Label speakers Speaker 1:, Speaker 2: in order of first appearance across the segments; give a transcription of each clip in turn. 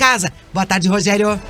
Speaker 1: casa. Boa tarde, Rogério.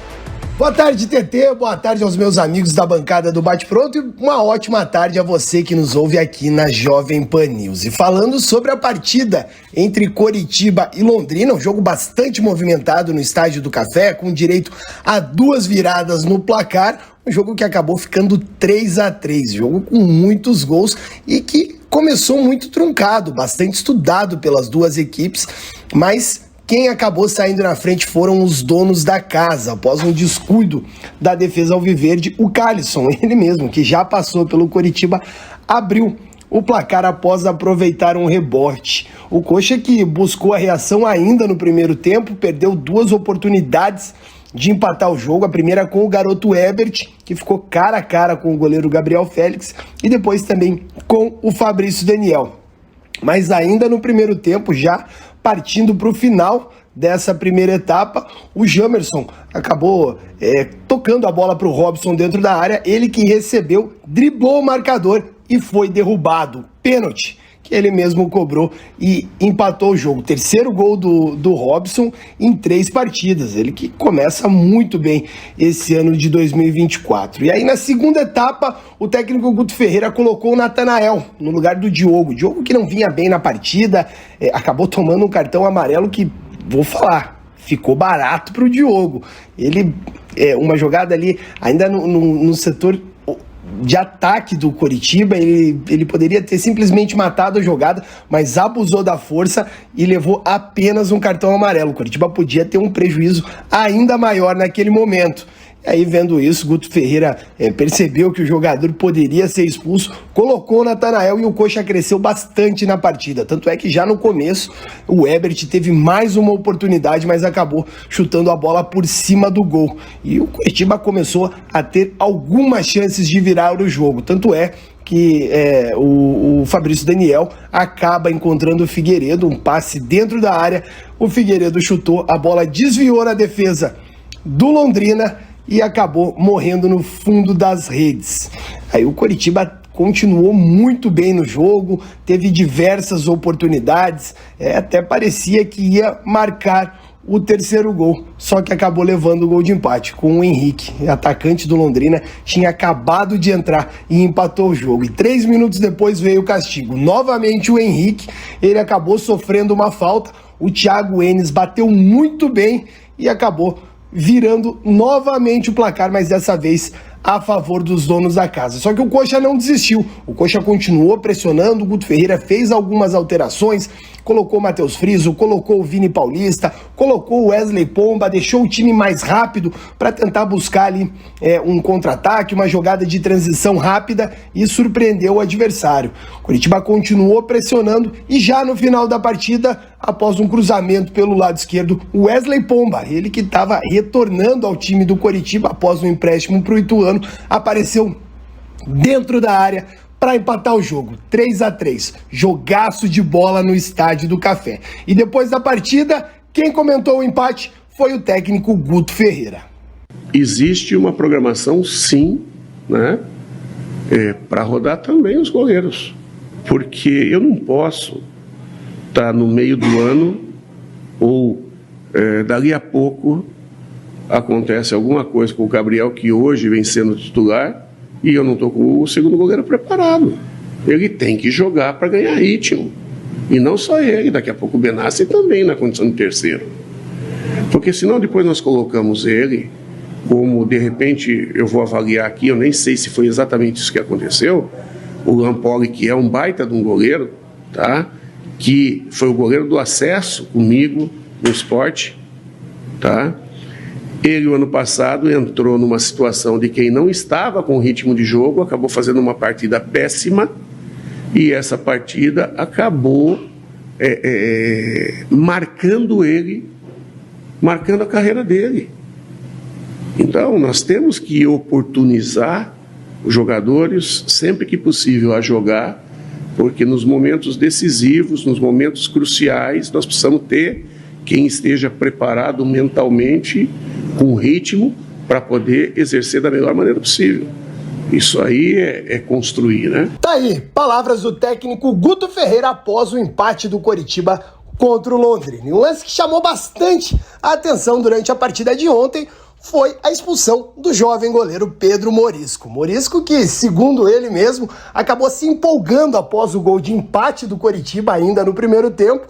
Speaker 2: Boa tarde, TT. Boa tarde aos meus amigos da bancada do Bate Pronto e uma ótima tarde a você que nos ouve aqui na Jovem Pan News. E falando sobre a partida entre Coritiba e Londrina, um jogo bastante movimentado no Estádio do Café, com direito a 2 viradas no placar, um jogo que acabou ficando 3-3, jogo com muitos gols e que começou muito truncado, bastante estudado pelas duas equipes, mas quem acabou saindo na frente foram os donos da casa, após um descuido da defesa alviverde. O Calisson, ele mesmo, que já passou pelo Coritiba, abriu o placar após aproveitar um rebote. O Coxa, que buscou a reação ainda no primeiro tempo, perdeu 2 oportunidades de empatar o jogo, a primeira com o garoto Ebert, que ficou cara a cara com o goleiro Gabriel Félix, e depois também com o Fabrício Daniel. Mas ainda no primeiro tempo, já partindo para o final dessa primeira etapa, o Jamerson acabou tocando a bola para o Robson dentro da área, ele que recebeu, driblou o marcador e foi derrubado. Pênalti que ele mesmo cobrou e empatou o jogo. Terceiro gol do Robson em 3 partidas. Ele que começa muito bem esse ano de 2024. E aí na segunda etapa, o técnico Guto Ferreira colocou o Natanael no lugar do Diogo. Diogo que não vinha bem na partida, acabou tomando um cartão amarelo que, vou falar, ficou barato para o Diogo. Ele, uma jogada ali, ainda no setor de ataque do Coritiba, ele poderia ter simplesmente matado a jogada, mas abusou da força e levou apenas um cartão amarelo. O Coritiba podia ter um prejuízo ainda maior naquele momento. E aí, vendo isso, Guto Ferreira percebeu que o jogador poderia ser expulso, colocou o Natanael e o Coxa cresceu bastante na partida. Tanto é que já no começo, o Ebert teve mais uma oportunidade, mas acabou chutando a bola por cima do gol. E o Coritiba começou a ter algumas chances de virar o jogo. Tanto é que o Fabrício Daniel acaba encontrando o Figueiredo, um passe dentro da área. O Figueiredo chutou, a bola desviou na defesa do Londrina e acabou morrendo no fundo das redes. Aí o Coritiba continuou muito bem no jogo, teve diversas oportunidades, até parecia que ia marcar o terceiro gol, só que acabou levando o gol de empate com o Henrique, atacante do Londrina, tinha acabado de entrar e empatou o jogo. E 3 minutos depois veio o castigo. Novamente o Henrique, ele acabou sofrendo uma falta, o Thiago Enes bateu muito bem e acabou virando novamente o placar, mas dessa vez a favor dos donos da casa. Só que o Coxa não desistiu, o Coxa continuou pressionando, o Guto Ferreira fez algumas alterações, colocou o Matheus Friso, colocou o Vini Paulista, colocou o Wesley Pomba, deixou o time mais rápido para tentar buscar ali um contra-ataque, uma jogada de transição rápida e surpreendeu o adversário. O Coritiba continuou pressionando e já no final da partida, após um cruzamento pelo lado esquerdo, o Wesley Pomba, ele que estava retornando ao time do Coritiba após um empréstimo para o Ituano, apareceu dentro da área para empatar o jogo, 3-3, jogaço de bola no Estádio do Café. E depois da partida, quem comentou o empate foi o técnico Guto Ferreira.
Speaker 3: Existe uma programação, sim, né, para rodar também os goleiros, porque eu não posso estar no meio do ano ou dali a pouco acontece alguma coisa com o Gabriel, que hoje vem sendo titular, e eu não estou com o segundo goleiro preparado. Ele tem que jogar para ganhar ritmo. E não só ele, daqui a pouco o Benassi também na condição de terceiro. Porque senão depois nós colocamos ele, como de repente eu vou avaliar aqui, eu nem sei se foi exatamente isso que aconteceu, o Lampoli, que é um baita de um goleiro, tá? Que foi o goleiro do acesso comigo no esporte, tá? Ele, o ano passado, entrou numa situação de quem não estava com ritmo de jogo, acabou fazendo uma partida péssima, e essa partida acabou marcando ele, marcando a carreira dele. Então, nós temos que oportunizar os jogadores, sempre que possível, a jogar, porque nos momentos decisivos, nos momentos cruciais, nós precisamos ter quem esteja preparado mentalmente, com ritmo, para poder exercer da melhor maneira possível. Isso aí é construir, né?
Speaker 2: Tá aí, palavras do técnico Guto Ferreira após o empate do Coritiba contra o Londrina. E um lance que chamou bastante a atenção durante a partida de ontem foi a expulsão do jovem goleiro Pedro Morisco. Morisco que, segundo ele mesmo, acabou se empolgando após o gol de empate do Coritiba ainda no primeiro tempo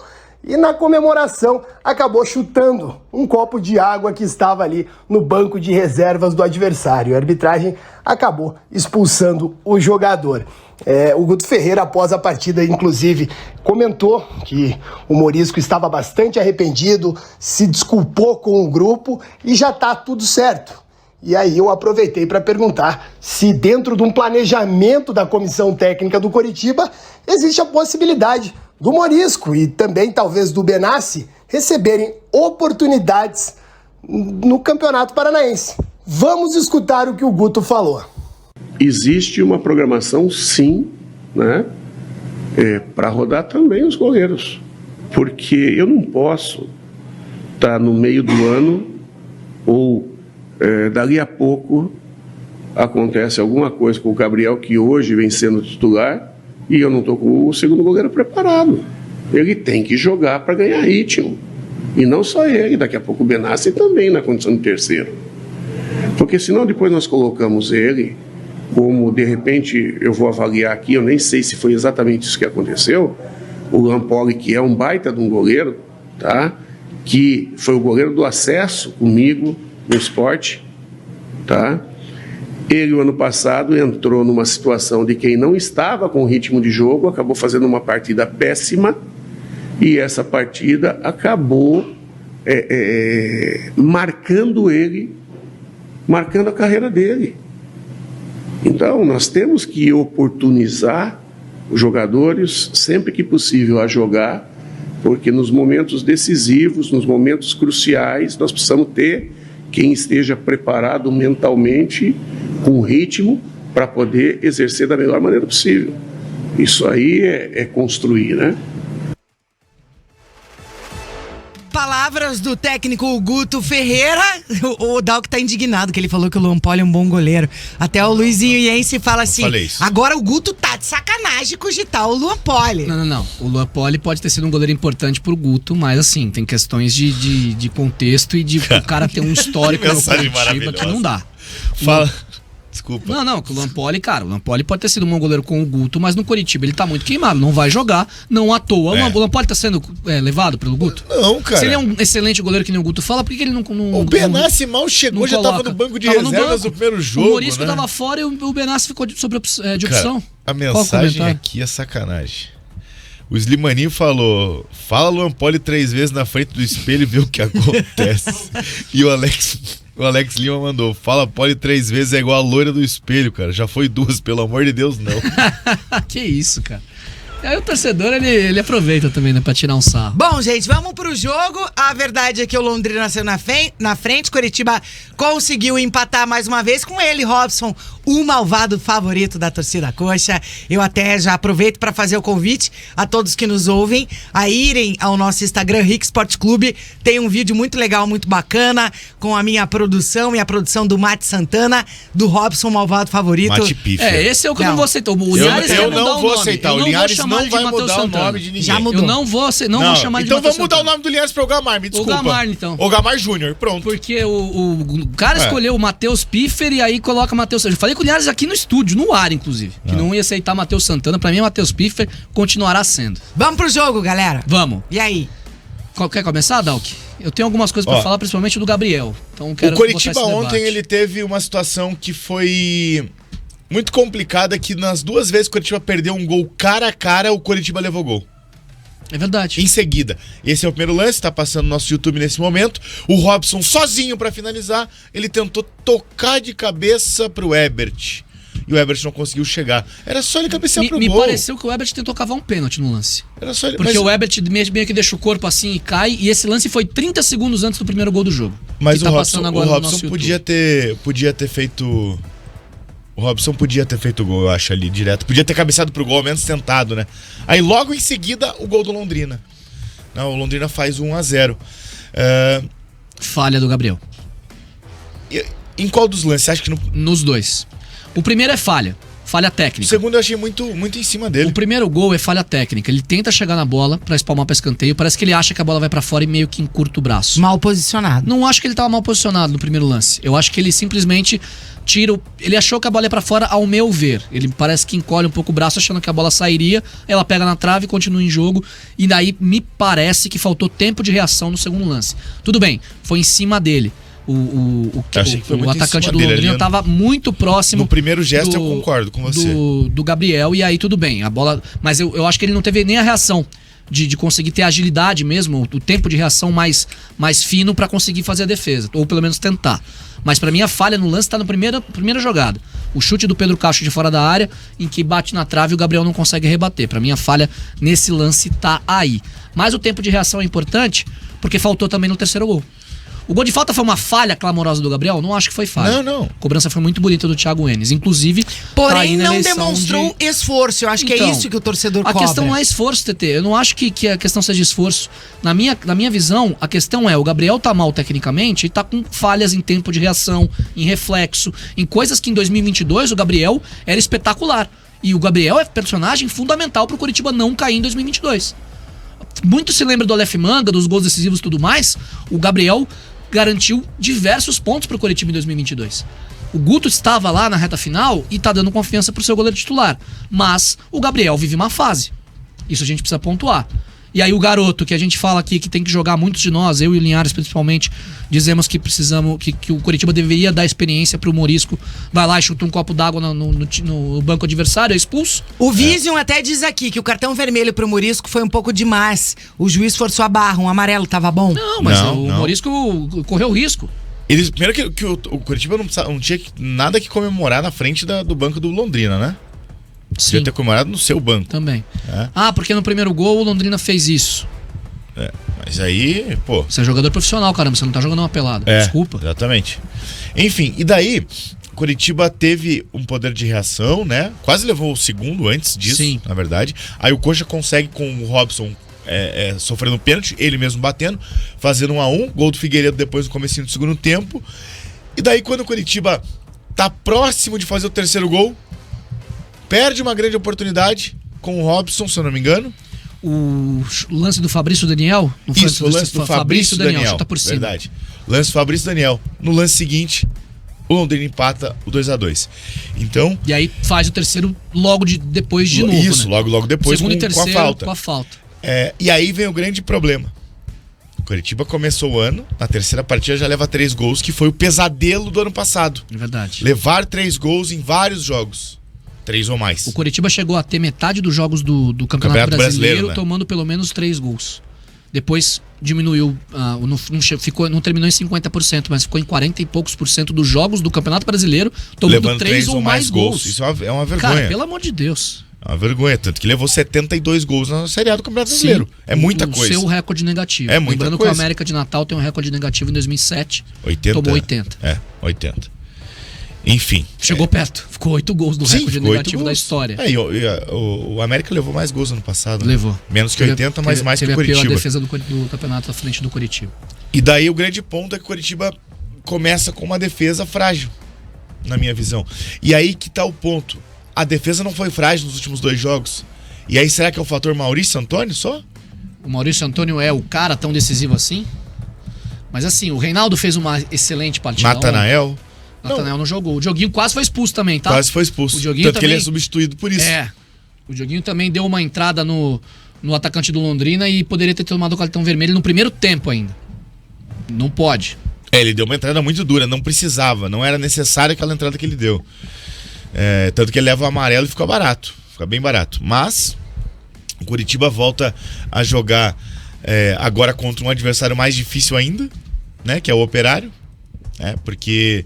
Speaker 2: e na comemoração acabou chutando um copo de água que estava ali no banco de reservas do adversário. A arbitragem acabou expulsando o jogador. O Guto Ferreira, após a partida, inclusive, comentou que o Morisco estava bastante arrependido, se desculpou com o grupo e já está tudo certo. E aí eu aproveitei para perguntar se dentro de um planejamento da comissão técnica do Coritiba existe a possibilidade do Morisco e também talvez do Benassi receberem oportunidades no Campeonato Paranaense. Vamos escutar o que o Guto falou.
Speaker 3: Existe uma programação, sim, né, para rodar também os goleiros, porque eu não posso estar no meio do ano ou dali a pouco acontece alguma coisa com o Gabriel, que hoje vem sendo titular, e eu não estou com o segundo goleiro preparado. Ele tem que jogar para ganhar ritmo, e não só ele, daqui a pouco o Benassi também na condição de terceiro, porque senão depois nós colocamos ele como, de repente, eu vou avaliar aqui, eu nem sei se foi exatamente isso que aconteceu, o Lampoli, que é um baita de um goleiro, tá? Que foi o goleiro do acesso comigo no esporte, tá? Ele, o ano passado, entrou numa situação de quem não estava com ritmo de jogo, acabou fazendo uma partida péssima, e essa partida acabou marcando ele, marcando a carreira dele. Então, nós temos que oportunizar os jogadores, sempre que possível, a jogar, porque nos momentos decisivos, nos momentos cruciais, nós precisamos ter quem esteja preparado mentalmente, com ritmo, para poder exercer da melhor maneira possível. Isso aí é construir, né?
Speaker 1: Palavras do técnico Guto Ferreira. O Dalk tá indignado, que ele falou que o Lampoli é um bom goleiro. Até o Luizinho Iense fala assim: agora o Guto tá de sacanagem cogitar o Lampoli.
Speaker 4: Não. O Lampoli pode ter sido um goleiro importante pro Guto, mas assim, tem questões de contexto e de o cara ter um histórico no Coritiba que não dá.
Speaker 5: Fala. Desculpa.
Speaker 4: Não, que o Lampoli, cara, o Lampoli pode ter sido um bom goleiro com o Guto, mas no Coritiba ele tá muito queimado, não vai jogar, não à toa. O Lampoli tá sendo levado pelo Guto?
Speaker 5: Não, cara.
Speaker 4: Se ele é um excelente goleiro que nem o Guto fala, por que ele não
Speaker 5: o Benassi mal chegou, já tava no banco de reservas do primeiro jogo,
Speaker 4: o Morisco,
Speaker 5: né?
Speaker 4: Tava fora e o Benassi ficou de opção.
Speaker 5: A mensagem aqui é sacanagem. O Slimaninho falou: fala Lampoli 3 vezes na frente do espelho e vê o que acontece. E o Alex Lima mandou: fala Poli 3 vezes é igual a loira do espelho, cara. Já foi 2, pelo amor de Deus, não.
Speaker 4: Que isso, cara. Aí o torcedor, ele aproveita também, né, pra tirar um sarro.
Speaker 1: Bom, gente, vamos pro jogo. A verdade é que o Londrina saiu na frente. Coritiba conseguiu empatar mais uma vez com ele, Robson, o malvado favorito da torcida coxa. Eu até já aproveito para fazer o convite a todos que nos ouvem a irem ao nosso Instagram, Rick Sport Clube. Tem um vídeo muito legal, muito bacana, com a minha produção e a produção do Mate Santana, do Robson, malvado favorito.
Speaker 5: Mate Piffer.
Speaker 4: Esse é o que eu não vou aceitar. O Linhares
Speaker 5: eu não vou aceitar. O Linhares não vai mudar o nome de ninguém.
Speaker 4: Já mudou. Eu não vou chamar de
Speaker 5: Então vamos
Speaker 4: Santana.
Speaker 5: mudar o nome do Linhares para o Gamar, me desculpa.
Speaker 4: O Gamar, então.
Speaker 5: O Gamar Júnior, pronto.
Speaker 4: Porque o cara escolheu o Matheus Piffer e aí coloca Matheus. Eu falei com o Linhares aqui no estúdio, no ar, inclusive, que não ia aceitar Matheus Santana. Pra mim, Matheus Piffer continuará sendo.
Speaker 1: Vamos pro jogo, galera.
Speaker 4: Vamos.
Speaker 1: E aí?
Speaker 4: Quer começar, Dalk? Eu tenho algumas coisas pra falar, principalmente do Gabriel. Então quero
Speaker 5: o Coritiba ontem ele teve uma situação que foi muito complicada, que nas 2 vezes que o Coritiba perdeu um gol cara a cara, o Coritiba levou gol.
Speaker 4: É verdade.
Speaker 5: Em seguida, esse é o primeiro lance, tá passando no nosso YouTube nesse momento. O Robson sozinho pra finalizar, ele tentou tocar de cabeça pro Ebert. E o Ebert não conseguiu chegar. Era só ele cabecear pro gol.
Speaker 4: Me pareceu que o Ebert tentou cavar um pênalti no lance.
Speaker 5: Era só ele,
Speaker 4: porque o Ebert meio que deixa o corpo assim e cai. E esse lance foi 30 segundos antes do primeiro gol do jogo.
Speaker 5: Mas o Robson podia ter feito... O Robson podia ter feito gol, eu acho, ali, direto. Podia ter cabeceado pro gol, ao menos tentado, né? Aí logo em seguida, o gol do Londrina. Não, o Londrina faz 1-0.
Speaker 4: Falha do Gabriel.
Speaker 5: Em qual dos lances? Você acha que
Speaker 4: Nos dois. O primeiro é falha. falha
Speaker 5: O
Speaker 4: técnica.
Speaker 5: segundo eu achei muito em cima dele.
Speaker 4: O primeiro gol é falha técnica. Ele tenta chegar na bola pra espalmar pra escanteio. Parece que ele acha que a bola vai pra fora e meio que encurta o braço.
Speaker 1: Mal posicionado.
Speaker 4: Não acho que ele tava mal posicionado no primeiro lance. Eu acho que ele simplesmente ele achou que a bola ia pra fora, ao meu ver. Ele parece que encolhe um pouco o braço achando que a bola sairia. Ela pega na trave e continua em jogo. E daí me parece que faltou tempo de reação no segundo lance. Tudo bem, foi em cima dele. O atacante do Londrina estava muito próximo.
Speaker 5: No primeiro gesto eu concordo com você.
Speaker 4: Do Gabriel, e aí tudo bem. A bola, mas eu acho que ele não teve nem a reação de conseguir ter agilidade mesmo, o tempo de reação mais fino para conseguir fazer a defesa, ou pelo menos tentar. Mas para mim a falha no lance tá na primeira jogada. O chute do Pedro Castro de fora da área, em que bate na trave e o Gabriel não consegue rebater. Para mim a falha nesse lance tá aí. Mas o tempo de reação é importante, porque faltou também no terceiro gol. O gol de falta foi uma falha clamorosa do Gabriel? Não acho que foi falha.
Speaker 5: Não.
Speaker 4: A cobrança foi muito bonita do Thiago Enes. Inclusive,
Speaker 1: porém, não demonstrou esforço. Eu acho que é isso que o torcedor cobra.
Speaker 4: A questão não é esforço, TT. Eu não acho que a questão seja esforço. Na minha visão, a questão é: o Gabriel tá mal tecnicamente e tá com falhas em tempo de reação, em reflexo, em coisas que em 2022 o Gabriel era espetacular. E o Gabriel é personagem fundamental pro Coritiba não cair em 2022. Muito se lembra do Aleph Manga, dos gols decisivos e tudo mais. O Gabriel garantiu diversos pontos pro Coritiba em 2022. O Guto estava lá na reta final e tá dando confiança pro seu goleiro titular. Mas o Gabriel vive uma fase. Isso a gente precisa pontuar. E aí o garoto, que a gente fala aqui que tem que jogar, muitos de nós, eu e o Linhares principalmente, dizemos que precisamos, que o Coritiba deveria dar experiência pro Morisco. Vai lá e chuta um copo d'água no banco adversário, é expulso.
Speaker 1: O Vision até diz aqui que o cartão vermelho pro Morisco foi um pouco demais. O juiz forçou a barra, um amarelo tava bom?
Speaker 4: Não, mas o Morisco correu risco.
Speaker 5: Primeiro que o Coritiba não tinha nada que comemorar na frente do banco do Londrina, né?
Speaker 4: Sim.
Speaker 5: Devia ter comemorado no seu banco.
Speaker 4: Também. Porque no primeiro gol o Londrina fez isso.
Speaker 5: Mas aí, pô...
Speaker 4: Você é jogador profissional, caramba, você não tá jogando uma pelada. Desculpa.
Speaker 5: Exatamente. Enfim, e daí, Coritiba teve um poder de reação, né? Quase levou o segundo antes disso,
Speaker 4: Sim.
Speaker 5: na verdade. Aí o Coxa consegue com o Robson sofrendo pênalti, ele mesmo batendo, fazendo 1-1, gol do Figueiredo depois no comecinho do segundo tempo. E daí quando o Coritiba tá próximo de fazer o terceiro gol, perde uma grande oportunidade com o Robson, se eu não me engano.
Speaker 4: O lance do Fabrício Daniel? Não foi
Speaker 5: Isso, o lance do Fabrício Daniel.
Speaker 4: Chuta por cima.
Speaker 5: Verdade. Lance do Fabrício Daniel. No lance seguinte, o Londrina empata o 2-2. Então...
Speaker 4: E aí faz o terceiro depois de novo,
Speaker 5: isso,
Speaker 4: né?
Speaker 5: logo depois
Speaker 4: segundo e terceiro,
Speaker 5: com a falta.
Speaker 4: É,
Speaker 5: e aí vem o grande problema. O Coritiba começou o ano, na terceira partida já leva 3 gols, que foi o pesadelo do ano passado.
Speaker 4: É verdade.
Speaker 5: Levar 3 gols em vários jogos. 3 ou mais.
Speaker 4: O Coritiba chegou a ter metade dos jogos do Campeonato Brasileiro
Speaker 5: né?
Speaker 4: tomando pelo menos 3 gols. Depois diminuiu, não terminou em 50%, mas ficou em 40 e poucos % dos jogos do Campeonato Brasileiro tomando
Speaker 5: levando
Speaker 4: 3 ou mais gols.
Speaker 5: Isso é uma vergonha.
Speaker 4: Cara, pelo amor de Deus.
Speaker 5: É uma vergonha, tanto que levou 72 gols na Série A do Campeonato Brasileiro. É muita coisa.
Speaker 4: O seu recorde negativo.
Speaker 5: É muita
Speaker 4: Lembrando
Speaker 5: coisa.
Speaker 4: que o América de Natal tem um recorde negativo em 2007.
Speaker 5: 80.
Speaker 4: Tomou 80.
Speaker 5: 80. Enfim.
Speaker 4: Chegou perto. Ficou 8 gols do recorde negativo da história.
Speaker 5: O América levou mais gols ano passado. Né?
Speaker 4: Levou.
Speaker 5: Menos que 80, mas mais que o
Speaker 4: Teve a
Speaker 5: Coritiba.
Speaker 4: pior defesa do campeonato à frente do Coritiba.
Speaker 5: E daí o grande ponto é que o Coritiba começa com uma defesa frágil, na minha visão. E aí que tá o ponto. A defesa não foi frágil nos últimos 2 jogos. E aí será que é o fator Maurício Antônio só?
Speaker 4: O Maurício Antônio é o cara tão decisivo assim? Mas assim, o Reinaldo fez uma excelente partida.
Speaker 5: Natanael
Speaker 4: não jogou. O Dioguinho quase foi expulso também, tá?
Speaker 5: Quase foi expulso.
Speaker 4: O Dioguinho
Speaker 5: tanto
Speaker 4: também,
Speaker 5: que ele é substituído por isso.
Speaker 4: O Dioguinho também deu uma entrada no atacante do Londrina e poderia ter tomado o cartão vermelho no primeiro tempo ainda. Não pode.
Speaker 5: Ele deu uma entrada muito dura, não precisava, não era necessária aquela entrada que ele deu. Tanto que ele leva o amarelo e fica barato. Fica bem barato. Mas o Coritiba volta a jogar agora contra um adversário mais difícil ainda, né? Que é o Operário. Porque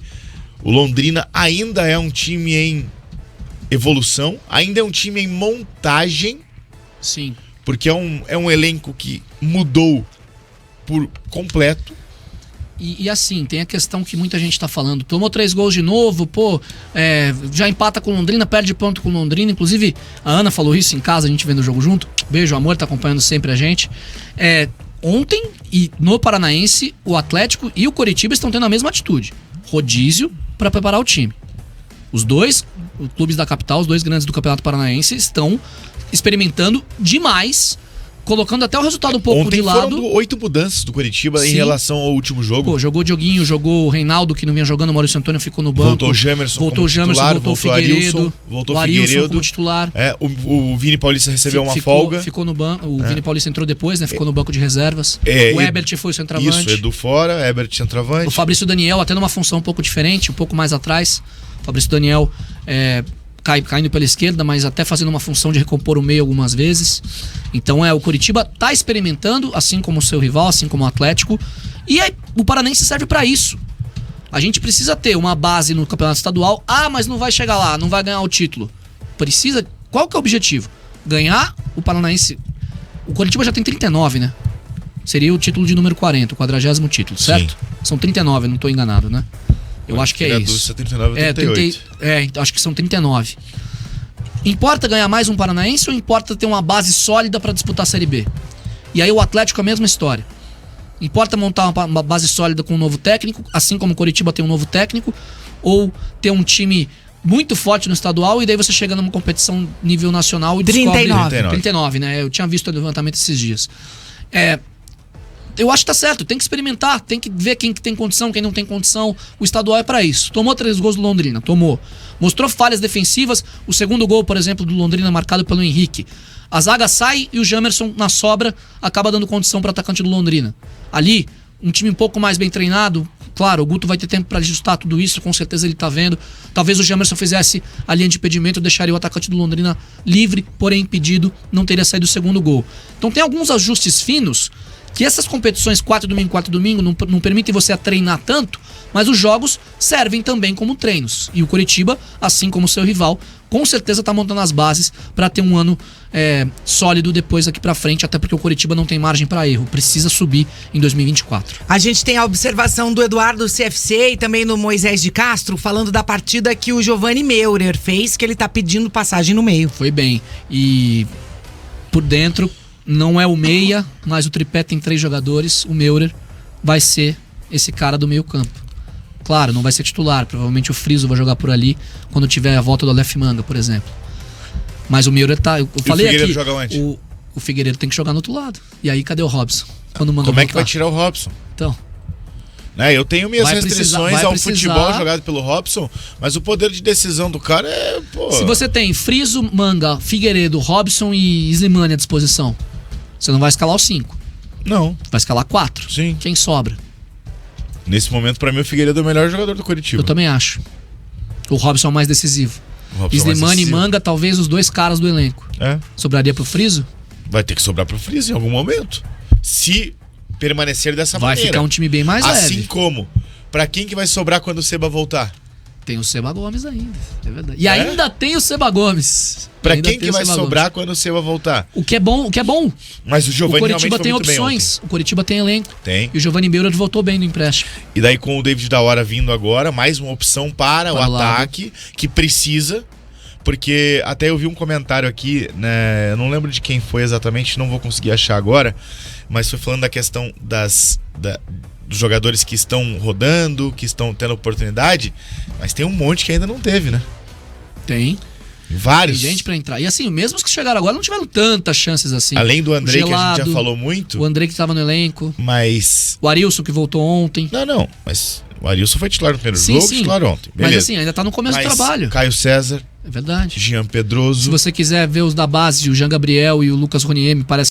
Speaker 5: o Londrina ainda é um time em evolução, ainda é um time em montagem.
Speaker 4: Sim.
Speaker 5: Porque é um elenco que mudou por completo.
Speaker 4: E assim, tem a questão que muita gente tá falando. Tomou 3 gols de novo, já empata com Londrina, perde ponto com Londrina. Inclusive, a Ana falou isso em casa, a gente vendo o jogo junto. Beijo, amor, tá acompanhando sempre a gente. Ontem, e no Paranaense, o Atlético e o Coritiba estão tendo a mesma atitude. Rodízio para preparar o time. Os dois Os clubes da capital, os 2 grandes do Campeonato Paranaense, estão experimentando demais, colocando até o resultado um pouco
Speaker 5: Ontem
Speaker 4: de lado.
Speaker 5: foram 8 mudanças do Coritiba em
Speaker 4: Sim.
Speaker 5: relação ao último jogo.
Speaker 4: Pô, jogou o Dioguinho, jogou o Reinaldo, que não vinha jogando, o Maurício Antônio ficou no banco.
Speaker 5: Voltou o Jamerson
Speaker 4: voltou
Speaker 5: como
Speaker 4: o Jamerson,
Speaker 5: titular,
Speaker 4: voltou o
Speaker 5: voltou o
Speaker 4: Figueiredo,
Speaker 5: Arilson, voltou
Speaker 4: o
Speaker 5: o
Speaker 4: Arilson
Speaker 5: Figueiredo.
Speaker 4: como titular.
Speaker 5: O Vini Paulista recebeu uma folga.
Speaker 4: Ficou no banco. O Vini Paulista entrou depois, né? Ficou no banco de reservas. O Ebert foi o centroavante.
Speaker 5: Isso, Edu fora, Ebert centroavante.
Speaker 4: O Fabrício Daniel até numa função um pouco diferente, um pouco mais atrás. O Fabrício Daniel caindo pela esquerda, mas até fazendo uma função de recompor o meio algumas vezes. Então o Coritiba tá experimentando, assim como o seu rival, assim como o Atlético. E o Paranense serve para isso. A gente precisa ter uma base no campeonato estadual. Mas não vai chegar lá, não vai ganhar o título. Precisa. Qual que é o objetivo? Ganhar o Paranaense. O Coritiba já tem 39, né? Seria o título de número 40, o 40º título, certo?
Speaker 5: Sim.
Speaker 4: São 39, não tô enganado, né? Eu acho que é isso.
Speaker 5: 39 ou 38.
Speaker 4: Acho que são 39. Importa ganhar mais um Paranaense ou importa ter uma base sólida para disputar a Série B? E aí o Atlético é a mesma história. Importa montar uma base sólida com um novo técnico, assim como o Coritiba tem um novo técnico, ou ter um time muito forte no estadual e daí você chega numa competição nível nacional e
Speaker 1: 39.
Speaker 4: descobre... 39, né? Eu tinha visto o levantamento esses dias. Eu acho que tá certo, tem que experimentar, tem que ver quem tem condição, quem não tem condição. O estadual é pra isso. Tomou 3 gols do Londrina, tomou. Mostrou falhas defensivas, o segundo gol, por exemplo, do Londrina marcado pelo Henrique. A zaga sai e o Jamerson, na sobra, acaba dando condição pro atacante do Londrina. Ali, um time um pouco mais bem treinado, claro, o Guto vai ter tempo pra ajustar tudo isso, com certeza ele tá vendo. Talvez o Jamerson fizesse a linha de impedimento, deixaria o atacante do Londrina livre, porém impedido, não teria saído o segundo gol. Então tem alguns ajustes finos que essas competições 4 domingo não permitem você treinar tanto, mas os jogos servem também como treinos. E o Coritiba, assim como o seu rival, com certeza está montando as bases para ter um ano sólido depois aqui para frente, até porque o Coritiba não tem margem para erro, precisa subir em 2024.
Speaker 1: A gente tem a observação do Eduardo CFC e também do Moisés de Castro, falando da partida que o Giovanni Meurer fez, que ele tá pedindo passagem no meio.
Speaker 4: Foi bem. E por dentro... Não é o meia, mas o tripé tem 3 jogadores. O Meurer vai ser esse cara do meio campo. Claro, não vai ser titular. Provavelmente o Friso vai jogar por ali quando tiver a volta do Aleph Manga, por exemplo. Mas o Meurer tá... Eu falei
Speaker 5: o Figueiredo
Speaker 4: aqui,
Speaker 5: joga onde?
Speaker 4: o Figueiredo tem que jogar no outro lado. E aí, cadê o Robson? Quando manda
Speaker 5: Como é que
Speaker 4: voltar?
Speaker 5: vai tirar o Robson?
Speaker 4: Então...
Speaker 5: Eu tenho minhas restrições ao futebol
Speaker 4: precisar...
Speaker 5: jogado pelo Robson, mas o poder de decisão do cara é...
Speaker 4: Se você tem Friso, Manga, Figueiredo, Robson e Slimani à disposição, você não vai escalar os 5.
Speaker 5: Não.
Speaker 4: Vai escalar 4.
Speaker 5: Sim.
Speaker 4: Quem sobra?
Speaker 5: Nesse momento, pra mim, o Figueiredo é o melhor jogador do Coritiba.
Speaker 4: Eu também acho. O Robson é o mais decisivo. Slimani e Manga, talvez os 2 caras do elenco. Sobraria pro Friso?
Speaker 5: Vai ter que sobrar pro Friso em algum momento. Se permanecer dessa
Speaker 4: vai
Speaker 5: maneira.
Speaker 4: Vai ficar um time bem mais leve.
Speaker 5: Assim como, pra quem que vai sobrar quando o Seba voltar?
Speaker 4: Tem o Seba Gomes ainda, é verdade. E ainda tem o Seba Gomes.
Speaker 5: Pra
Speaker 4: ainda
Speaker 5: quem que vai sobrar quando o Seba voltar?
Speaker 4: O que é bom.
Speaker 5: Mas o Giovanni realmente foi
Speaker 4: tem
Speaker 5: muito
Speaker 4: opções. O Coritiba tem elenco.
Speaker 5: Tem.
Speaker 4: E o Giovanni Meurer voltou bem no empréstimo.
Speaker 5: E daí com o David da Hora vindo agora, mais uma opção para o ataque, que precisa. Porque até eu vi um comentário aqui, né? Eu não lembro de quem foi exatamente, não vou conseguir achar agora. Mas foi falando da questão dos jogadores que estão rodando, que estão tendo oportunidade, mas tem um monte que ainda não teve, né?
Speaker 4: Tem.
Speaker 5: Vários.
Speaker 4: Tem gente pra entrar. E assim, mesmo os que chegaram agora não tiveram tantas chances assim.
Speaker 5: Além do André, que a gente já falou muito.
Speaker 4: O André que tava no elenco.
Speaker 5: Mas...
Speaker 4: O Arilson que voltou ontem.
Speaker 5: Não. Mas o Arilson foi titular no primeiro jogo, titular ontem. Beleza.
Speaker 4: Mas assim, ainda tá no começo do trabalho.
Speaker 5: Caio César.
Speaker 4: É verdade.
Speaker 5: Jean Pedroso.
Speaker 4: Se você quiser ver os da base, o Jean Gabriel e o Lucas Roniemi, parece